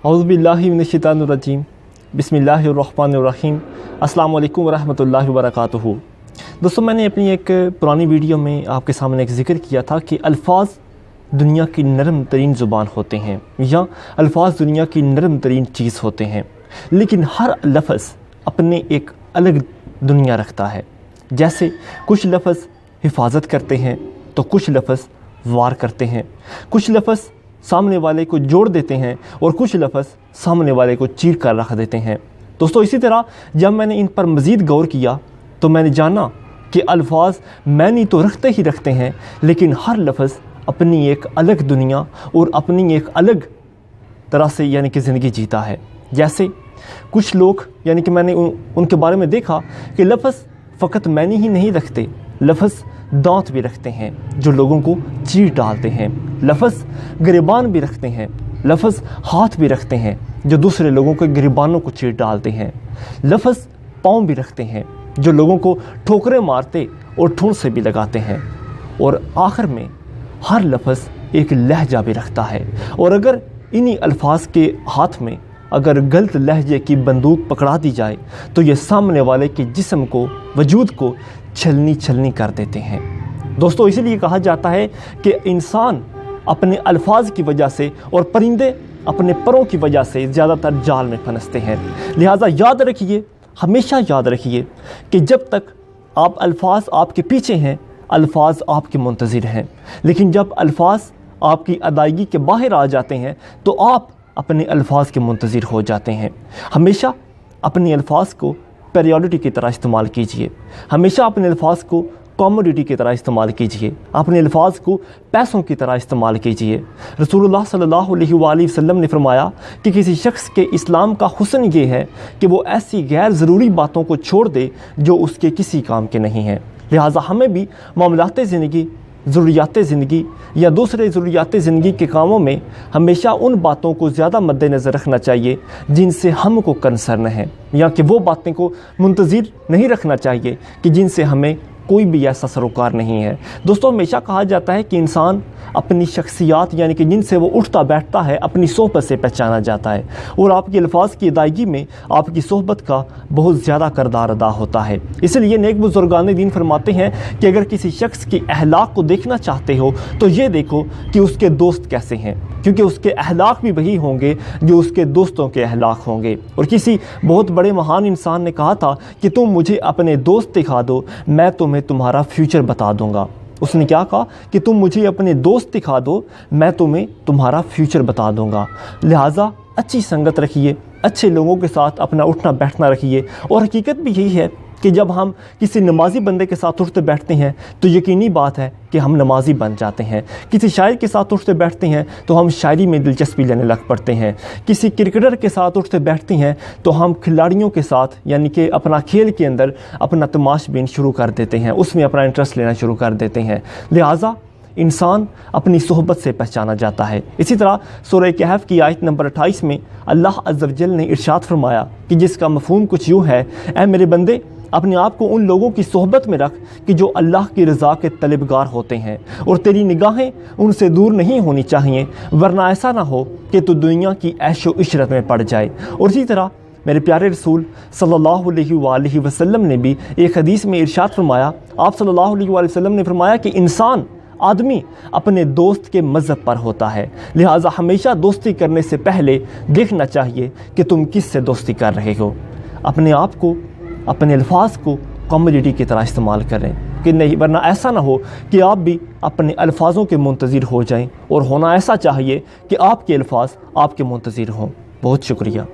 औज़ुबिल्लाहि मिनश्शैतानिर्रजीम बिस्मिल्लाहिर्रहमानिर्रहीम अस्सलामु अलैकुम वरहमतुल्लाहि वबरकातुहू। दोस्तों, मैंने अपनी एक पुरानी वीडियो में आपके सामने एक ज़िक्र किया था कि अल्फाज दुनिया की नरम तरीन ज़ुबान होते हैं या अल्फाज दुनिया की नरम तरीन चीज़ होते हैं, लेकिन हर लफ्ज़ अपने एक अलग दुनिया रखता है। जैसे कुछ लफ्ज़ हिफाजत करते हैं तो कुछ लफ्ज़ वार करते हैं, कुछ लफ्ज़ सामने वाले को जोड़ देते हैं और कुछ लफ्ज़ सामने वाले को चीर कर रख देते हैं। दोस्तों, इसी तरह जब मैंने इन पर मज़ीद गौर किया तो मैंने जाना कि अल्फाज मानी तो रखते ही रखते हैं, लेकिन हर लफ्ज़ अपनी एक अलग दुनिया और अपनी एक अलग तरह से यानी कि ज़िंदगी जीता है। जैसे कुछ लोग यानी कि मैंने उनके बारे में देखा कि लफ्ज़ फ़कत मानी ही नहीं रखते, लफ्ज़ दांत भी रखते हैं जो लोगों को चीर डालते हैं, लफ्ज़ गिरबान भी रखते हैं, लफ्ज़ हाथ भी रखते हैं जो दूसरे लोगों के गिरबानों को चीर डालते हैं, लफ्ज़ पाँव भी रखते हैं जो लोगों को ठोकरें मारते और ठूंठ से भी लगाते हैं, और आखिर में हर लफ्ज़ एक लहजा भी रखता है। और अगर इन्हीं अल्फाज के हाथ में अगर गलत लहजे की बंदूक पकड़ा दी जाए तो ये सामने वाले के जिस्म को, वजूद को छलनी छलनी कर देते हैं। दोस्तों, इसीलिए कहा जाता है कि इंसान अपने अल्फाज की वजह से और परिंदे अपने परों की वजह से ज़्यादातर जाल में फंसते हैं। लिहाजा याद रखिए, हमेशा याद रखिए कि जब तक आप अल्फाज आपके पीछे हैं, अल्फाज आपके मुंतज़िर हैं, लेकिन जब अल्फाज आपकी अदायगी के बाहर आ जाते हैं तो आप अपने अल्फाज के मुंतज़िर हो जाते हैं। हमेशा अपने अल्फाज को प्रायोरिटी की तरह इस्तेमाल कीजिए, हमेशा अपने अल्फाज को कॉमोडिटी की तरह इस्तेमाल कीजिए, अपने अल्फाज को पैसों की तरह इस्तेमाल कीजिए। रसूलुल्लाह सल्लल्लाहु अलैहि वसल्लम ने फरमाया कि किसी शख्स के इस्लाम का हुस्न ये है कि वो ऐसी गैर ज़रूरी बातों को छोड़ दे जो उसके किसी काम के नहीं हैं। लिहाजा हमें भी मामलाते ज़िंदगी, ज़रूरियात ज़िंदगी या दूसरे ज़रूरियात ज़िंदगी के कामों में हमेशा उन बातों को ज़्यादा मद्देनज़र रखना चाहिए जिनसे हमको कंसर्न है, या कि वो बातें को मुंतज़िर नहीं रखना चाहिए कि जिनसे हमें कोई भी ऐसा सरोकार नहीं है। दोस्तों, हमेशा कहा जाता है कि इंसान अपनी शख्सियात यानी कि जिनसे वो उठता बैठता है अपनी सोहबत से पहचाना जाता है, और आपके अल्फाज की अदायगी में आपकी सोहबत का बहुत ज़्यादा किरदार अदा होता है। इसलिए नेक बुज़ुर्गान दीन फरमाते हैं कि अगर किसी शख्स की अहलाक को देखना चाहते हो तो ये देखो कि उसके दोस्त कैसे हैं, क्योंकि उसके अहलाक भी वही होंगे जो उसके दोस्तों के अहलाक होंगे। और किसी बहुत बड़े महान इंसान ने कहा था कि तुम मुझे अपने दोस्त दिखा दो, मैं तुम्हें तुम्हारा फ्यूचर बता दूंगा। उसने क्या कहा कि तुम मुझे अपने दोस्त दिखा दो, मैं तुम्हें तुम्हारा फ्यूचर बता दूंगा। लिहाजा अच्छी संगत रखिए, अच्छे लोगों के साथ अपना उठना बैठना रखिए। और हकीकत भी यही है कि जब हम किसी नमाजी बंदे के साथ उठते बैठते हैं तो यकीनी बात है कि हम नमाजी बन जाते हैं। किसी शायर के साथ उठते बैठते हैं तो हम शायरी में दिलचस्पी लेने लग पड़ते हैं। किसी क्रिकेटर के साथ उठते बैठते हैं तो हम खिलाड़ियों के साथ यानी कि अपना खेल के अंदर अपना तमाशबीन शुरू कर देते हैं, उसमें अपना इंटरेस्ट लेना शुरू कर देते हैं। लिहाजा इंसान अपनी सोहबत से पहचाना जाता है। इसी तरह सूरह कहफ की आयत नंबर 28 में अल्लाह अज़्ज़ व जल ने इरशाद फरमाया कि जिसका मफ़हूम कुछ यूँ है, ऐ मेरे बंदे अपने आप को उन लोगों की सोहबत में रख कि जो अल्लाह की रज़ा के तलबगार होते हैं, और तेरी निगाहें उनसे दूर नहीं होनी चाहिए, वरना ऐसा ना हो कि तू दुनिया की ऐशो इशरत में पड़ जाए। और इसी तरह मेरे प्यारे रसूल सल्लल्लाहु अलैहि वसल्लम ने भी एक हदीस में इरशाद फरमाया, आप सल्लल्लाहु अलैहि वसल्लम ने फरमाया कि इंसान आदमी अपने दोस्त के मज़हब पर होता है। लिहाजा हमेशा दोस्ती करने से पहले देखना चाहिए कि तुम किस से दोस्ती कर रहे हो। अपने आप को, अपने अल्फाज को कॉमोडिटी की तरह इस्तेमाल करें कि नहीं, वरना ऐसा ना हो कि आप भी अपने अल्फाजों के मुंतज़िर हो जाएं, और होना ऐसा चाहिए कि आपके अल्फाज आपके मुंतज़िर हों। बहुत शुक्रिया।